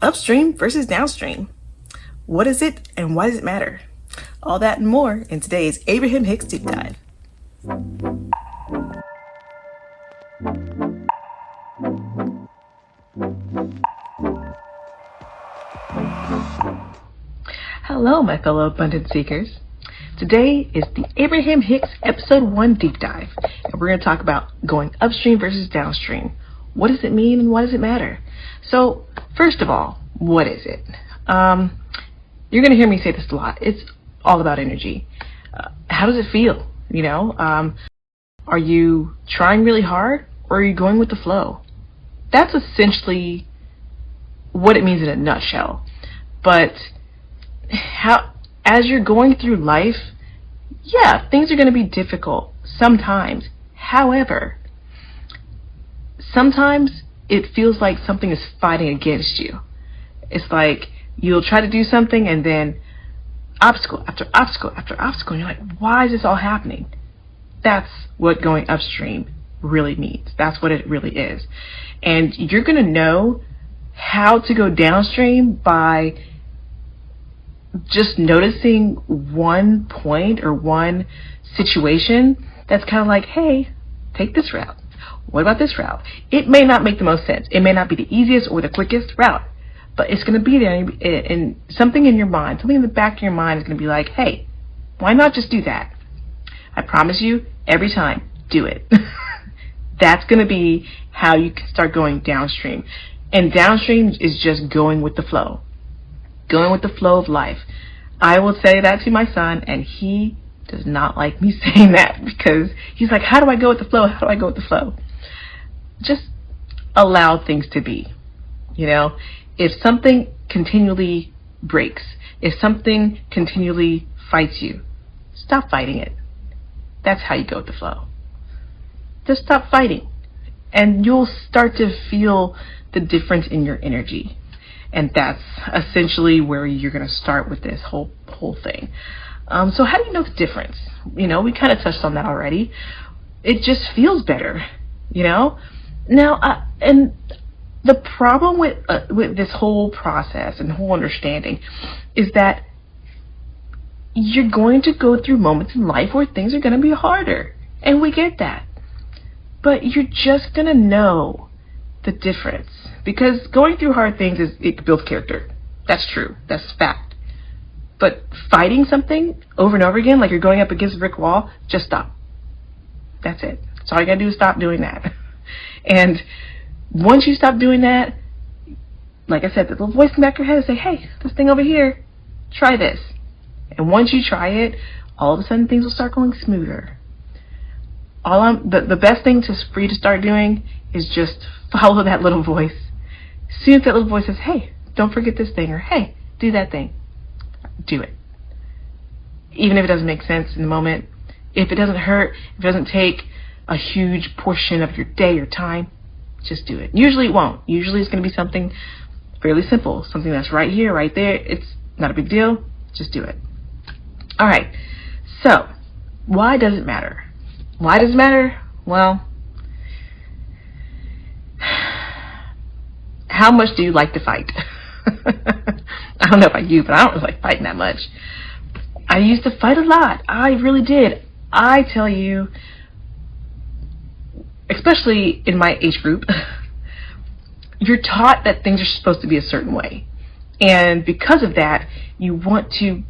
Upstream versus downstream. What is it and why does it matter? All that and more in today's Abraham Hicks Deep Dive. Hello, my fellow abundance seekers. Today is the Abraham Hicks Episode 1 Deep Dive, and we're going to talk about going upstream versus downstream. What does it mean and why does it matter? So, first of all, what is it? You're going to hear me say this a lot. It's all about energy. How does it feel? Are you trying really hard or are you going with the flow? That's essentially what it means in a nutshell. But as you're going through life, yeah, things are going to be difficult sometimes. However, sometimes it feels like something is fighting against you. It's like you'll try to do something and then obstacle after obstacle after obstacle, and you're like, why is this all happening? That's what going upstream really means. That's what it really is. And you're going to know how to go downstream by just noticing one point or one situation that's kind of like, hey, take this route. What about this route? It may not make the most sense. It may not be the easiest or the quickest route, but it's going to be there, and something in your mind, something in the back of your mind is going to be like, hey, why not just do that? I promise you, every time, do it. That's going to be how you can start going downstream. And downstream is just going with the flow. Going with the flow of life. I will say that to my son, and he does not like me saying that because he's like, how do I go with the flow? How do I go with the flow? Just allow things to be. If something continually breaks, if something continually fights you, stop fighting it. That's how you go with the flow. Just stop fighting, and you'll start to feel the difference in your energy. And that's essentially where you're going to start with this whole thing. So how do you know the difference? We kind of touched on that already. It just feels better, Now, and the problem with this whole process and whole understanding is that you're going to go through moments in life where things are going to be harder, and we get that. But you're just going to know the difference, because going through hard things it builds character. That's true. That's fact. But fighting something over and over again, like you're going up against a brick wall, just stop. That's it. So all you gotta do is stop doing that. And once you stop doing that, like I said, the little voice in the back of your head will say, hey, this thing over here, try this. And once you try it, all of a sudden things will start going smoother. The best thing for you to start doing is just follow that little voice. As soon as that little voice says, hey, don't forget this thing, or hey, do that thing, do it. Even if it doesn't make sense in the moment, if it doesn't hurt, if it doesn't take a huge portion of your day or time, just do it. Usually it won't. Usually it's going to be something fairly simple, something that's right here, right there. It's not a big deal. Just do it. All right. So, why does it matter? Why does it matter? Well, how much do you like to fight? I don't know about you, but I don't really like fighting that much. I used to fight a lot. I really did. I tell you, especially in my age group, you're taught that things are supposed to be a certain way. And because of that, you want to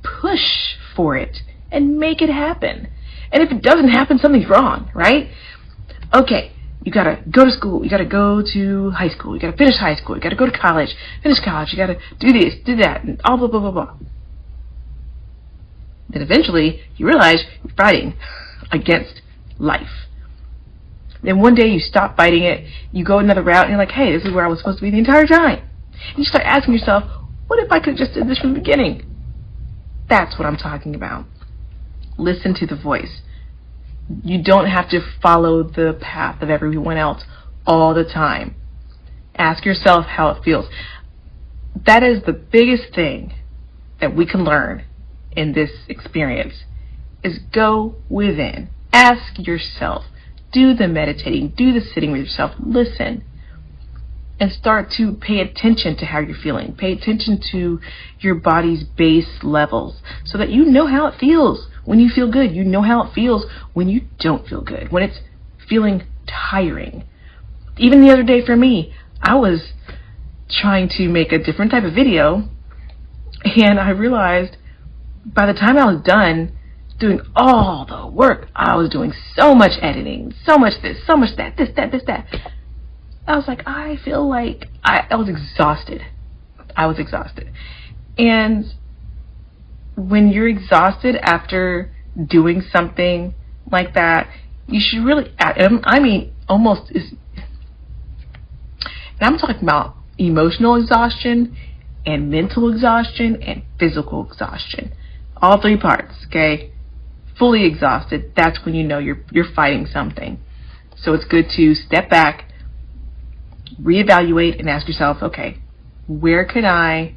push for it and make it happen. And if it doesn't happen, something's wrong, right? Okay, you gotta go to school, you gotta go to high school, you gotta finish high school, you gotta go to college, finish college, you gotta do this, do that, and all blah, blah, blah, blah. Then eventually, you realize you're fighting against life. Then one day you stop fighting it, you go another route, and you're like, hey, this is where I was supposed to be the entire time. And you start asking yourself, what if I could have just did this from the beginning? That's what I'm talking about. Listen to the voice. You don't have to follow the path of everyone else all the time. Ask yourself how it feels. That is the biggest thing that we can learn in this experience, is go within. Ask yourself. Do the meditating. Do the sitting with yourself. Listen. and start to pay attention to how you're feeling. Pay attention to your body's base levels so that you know how it feels when you feel good. You know how it feels when you don't feel good, when it's feeling tiring. Even the other day for me, I was trying to make a different type of video, and I realized by the time I was done doing all the work, I was doing so much editing, so much this, so much that, this, that. I was like, I feel like I was exhausted. I was exhausted. And when you're exhausted after doing something like that, you should really, I mean, almost is, and I'm talking about emotional exhaustion and mental exhaustion and physical exhaustion. All three parts, okay? Fully exhausted, that's when you know you're fighting something. So it's good to step back, reevaluate, and ask yourself, okay, where can I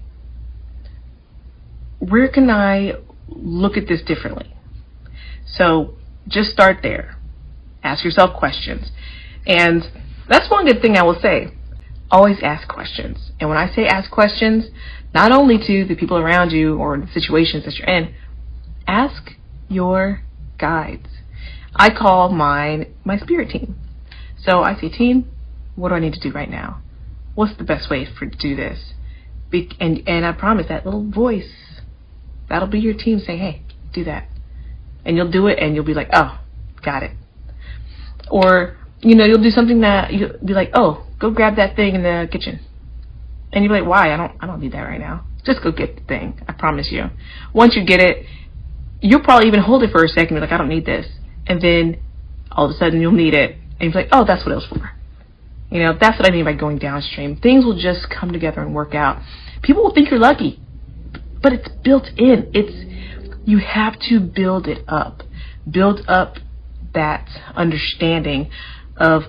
look at this differently? So just start there. Ask yourself questions. And that's one good thing I will say. Always ask questions. And when I say ask questions, not only to the people around you or the situations that you're in, ask your guides. I call mine my spirit team. So I say, team, what do I need to do right now? What's the best way to do this? And I promise that little voice, that'll be your team saying, hey, do that. And you'll do it and you'll be like, oh, got it. Or, you'll do something that you'll be like, oh, go grab that thing in the kitchen. And you'll be like, why? I don't need that right now. Just go get the thing. I promise you. Once you get it, you'll probably even hold it for a second and be like, I don't need this. And then all of a sudden you'll need it. And you'll be like, oh, that's what it was for. That's what I mean by going downstream. Things will just come together and work out. People will think you're lucky, but it's built in. You have to build it up. Build up that understanding of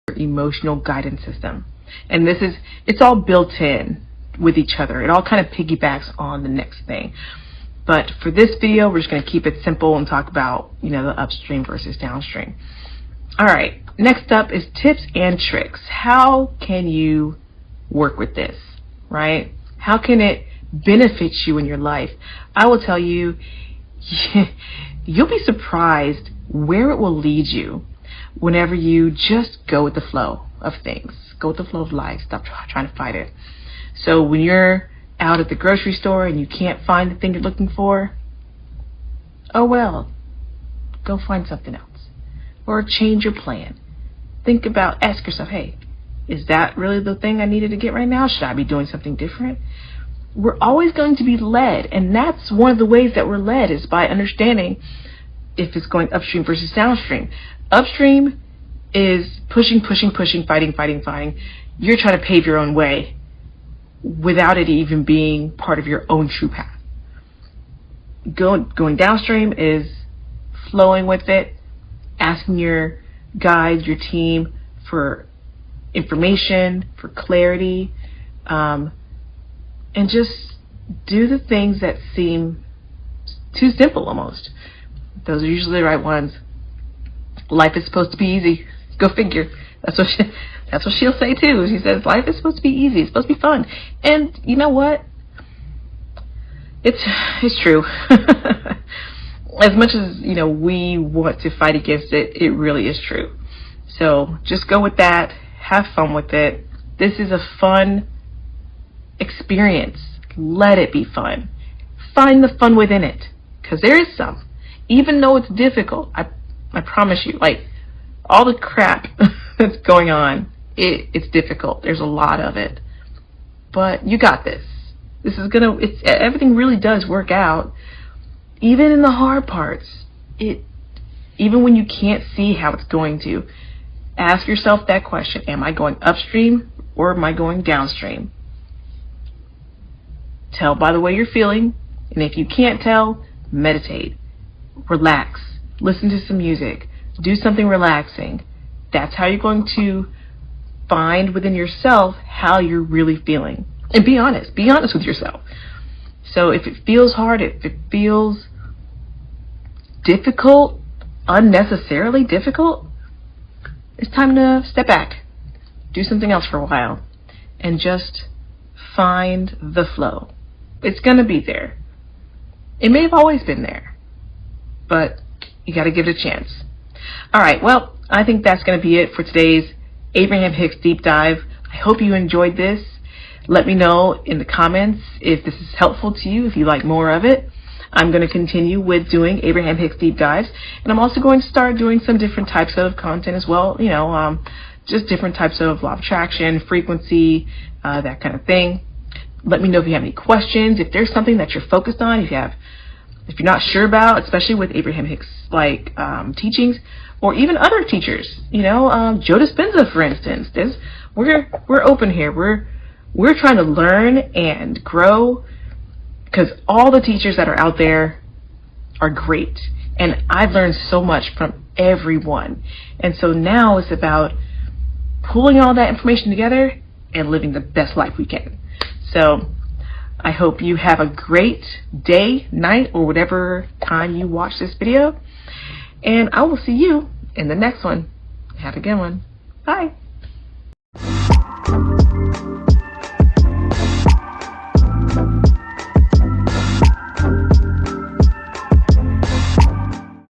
your emotional guidance system. And it's all built in with each other. It all kind of piggybacks on the next thing. But for this video, we're just going to keep it simple and talk about, the upstream versus downstream. All right, next up is tips and tricks. How can you work with this, right? How can it benefit you in your life? I will tell you, you'll be surprised where it will lead you whenever you just go with the flow of things. Go with the flow of life. Stop trying to fight it. So when you're out at the grocery store and you can't find the thing you're looking for, oh well, go find something else. Or change your plan. Ask yourself, hey, is that really the thing I needed to get right now? Should I be doing something different? We're always going to be led, and that's one of the ways that we're led is by understanding if it's going upstream versus downstream. Upstream is pushing, fighting. You're trying to pave your own way without it even being part of your own true path. Going downstream is flowing with it, asking your guides, your team for information, for clarity, and just do the things that seem too simple almost. Those are usually the right ones. Life is supposed to be easy. Go figure. That's what she'll say too. She says life is supposed to be easy. It's supposed to be fun. And you know what? It's true. As much as we want to fight against it, it really is true. So just go with that. Have fun with it. This is a fun experience. Let it be fun. Find the fun within it, because there is some. Even though it's difficult, I promise you, like all the crap that's going on, it's difficult. There's a lot of it, but you got this. Everything really does work out. Even in the hard parts, even when you can't see how it's going to, ask yourself that question: am I going upstream or am I going downstream? Tell by the way you're feeling, and if you can't tell, meditate, relax, listen to some music, do something relaxing. That's how you're going to find within yourself how you're really feeling. And be honest with yourself. So if it feels hard, if it feels difficult, unnecessarily difficult, it's time to step back, do something else for a while, and just find the flow. It's going to be there. It may have always been there, but you got to give it a chance. All right, well, I think that's going to be it for today's Abraham Hicks deep dive. I hope you enjoyed this. Let me know in the comments if this is helpful to you, if you like more of it. I'm going to continue with doing Abraham Hicks deep dives, and I'm also going to start doing some different types of content as well, just different types of law of attraction, frequency, that kind of thing. Let me know if you have any questions, if there's something that you're focused on, if you're not sure about, especially with Abraham Hicks teachings, or even other teachers, Joe Dispenza, for instance. We're open here. We're trying to learn and grow, because all the teachers that are out there are great, and I've learned so much from everyone. And so now it's about pulling all that information together and living the best life we can. So I hope you have a great day, night, or whatever time you watch this video, and I will see you in the next one. Have a good one. Bye.